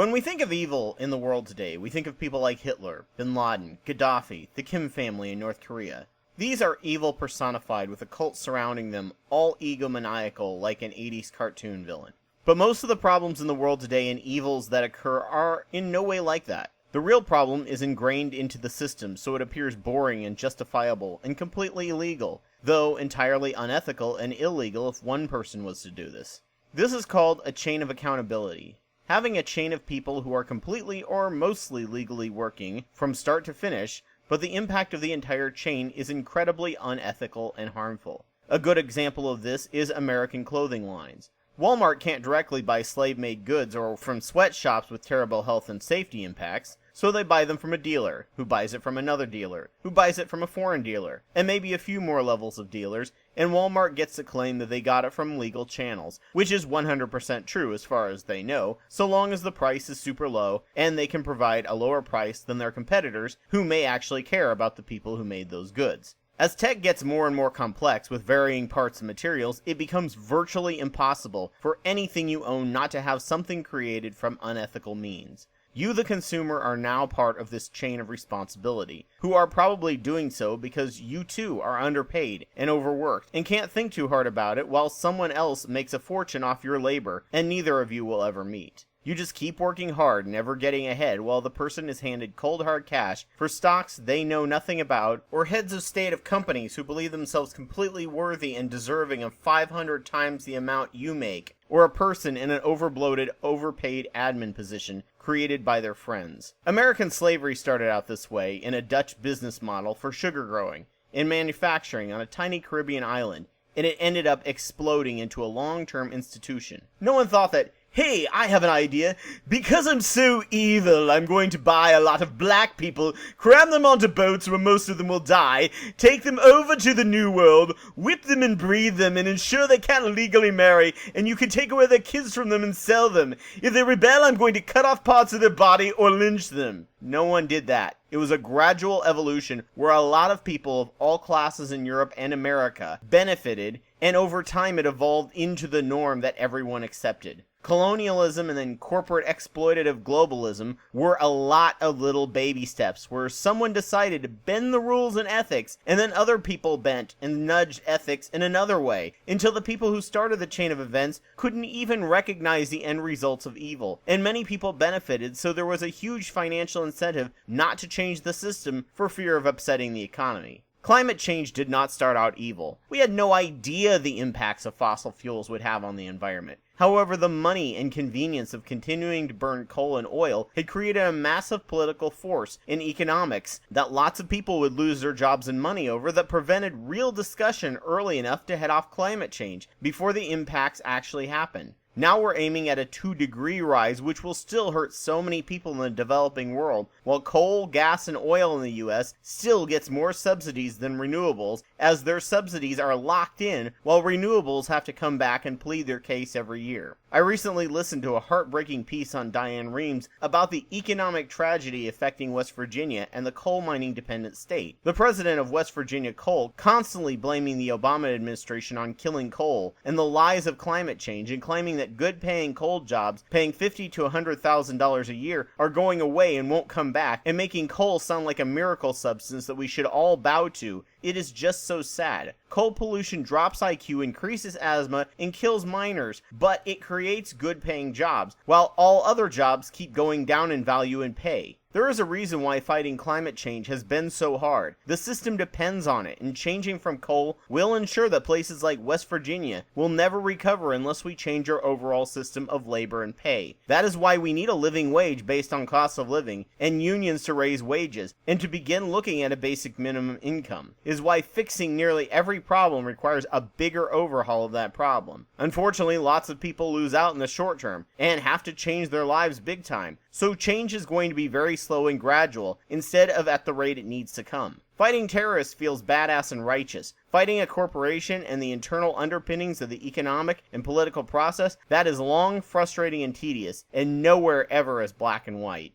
When we think of evil in the world today, we think of people like Hitler, Bin Laden, Gaddafi, the Kim family in North Korea. These are evil personified with a cult surrounding them, all egomaniacal like an 80s cartoon villain. But most of the problems in the world today and evils that occur are in no way like that. The real problem is ingrained into the system, so it appears boring and justifiable and completely illegal, though entirely unethical and illegal if one person was to do this. This is called a chain of accountability. Having a chain of people who are completely or mostly legally working from start to finish, but the impact of the entire chain is incredibly unethical and harmful. A good example of this is American clothing lines. Walmart can't directly buy slave-made goods or from sweatshops with terrible health and safety impacts, so they buy them from a dealer, who buys it from another dealer, who buys it from a foreign dealer, and maybe a few more levels of dealers, and Walmart gets to claim that they got it from legal channels, which is 100% true as far as they know, so long as the price is super low, and they can provide a lower price than their competitors, who may actually care about the people who made those goods. As tech gets more and more complex with varying parts and materials, it becomes virtually impossible for anything you own not to have something created from unethical means. You, the consumer, are now part of this chain of responsibility, who are probably doing so because you too are underpaid and overworked and can't think too hard about it while someone else makes a fortune off your labor and neither of you will ever meet. You just keep working hard, never getting ahead, while the person is handed cold hard cash for stocks they know nothing about, or heads of state of companies who believe themselves completely worthy and deserving of 500 times the amount you make, or a person in an overbloated, overpaid admin position created by their friends. American slavery started out this way in a Dutch business model for sugar growing and manufacturing on a tiny Caribbean island, and it ended up exploding into a long-term institution. No one thought that, hey, I have an idea. Because I'm so evil, I'm going to buy a lot of black people, cram them onto boats where most of them will die, take them over to the New World, whip them and breed them, and ensure they can't legally marry, and you can take away their kids from them and sell them. If they rebel, I'm going to cut off parts of their body or lynch them. No one did that. It was a gradual evolution where a lot of people of all classes in Europe and America benefited, and over time it evolved into the norm that everyone accepted. Colonialism and then corporate exploitative globalism were a lot of little baby steps where someone decided to bend the rules in ethics and then other people bent and nudged ethics in another way until the people who started the chain of events couldn't even recognize the end results of evil. And many people benefited, so there was a huge financial incentive not to change the system for fear of upsetting the economy. Climate change did not start out evil. We had no idea the impacts of fossil fuels would have on the environment. However, the money and convenience of continuing to burn coal and oil had created a massive political force in economics that lots of people would lose their jobs and money over that prevented real discussion early enough to head off climate change before the impacts actually happened. Now we're aiming at a 2-degree rise, which will still hurt so many people in the developing world, while coal, gas, and oil in the US still gets more subsidies than renewables, as their subsidies are locked in, while renewables have to come back and plead their case every year. I recently listened to a heartbreaking piece on Diane Reems about the economic tragedy affecting West Virginia and the coal mining dependent state. The president of West Virginia Coal constantly blaming the Obama administration on killing coal and the lies of climate change, and claiming that good-paying coal jobs paying $50,000 to $100,000 a year are going away and won't come back, and making coal sound like a miracle substance that we should all bow to. It is just so sad. Coal pollution drops IQ, increases asthma, and kills miners, but it creates good-paying jobs, while all other jobs keep going down in value and pay. There is a reason why fighting climate change has been so hard. The system depends on it, and changing from coal will ensure that places like West Virginia will never recover unless we change our overall system of labor and pay. That is why we need a living wage based on cost of living, and unions to raise wages, and to begin looking at a basic minimum income. Is why fixing nearly every problem requires a bigger overhaul of that problem. Unfortunately, lots of people lose out in the short term, and have to change their lives big time. So change is going to be very slow and gradual, instead of at the rate it needs to come. Fighting terrorists feels badass and righteous. Fighting a corporation and the internal underpinnings of the economic and political process, that is long, frustrating, and tedious, and nowhere ever as black and white.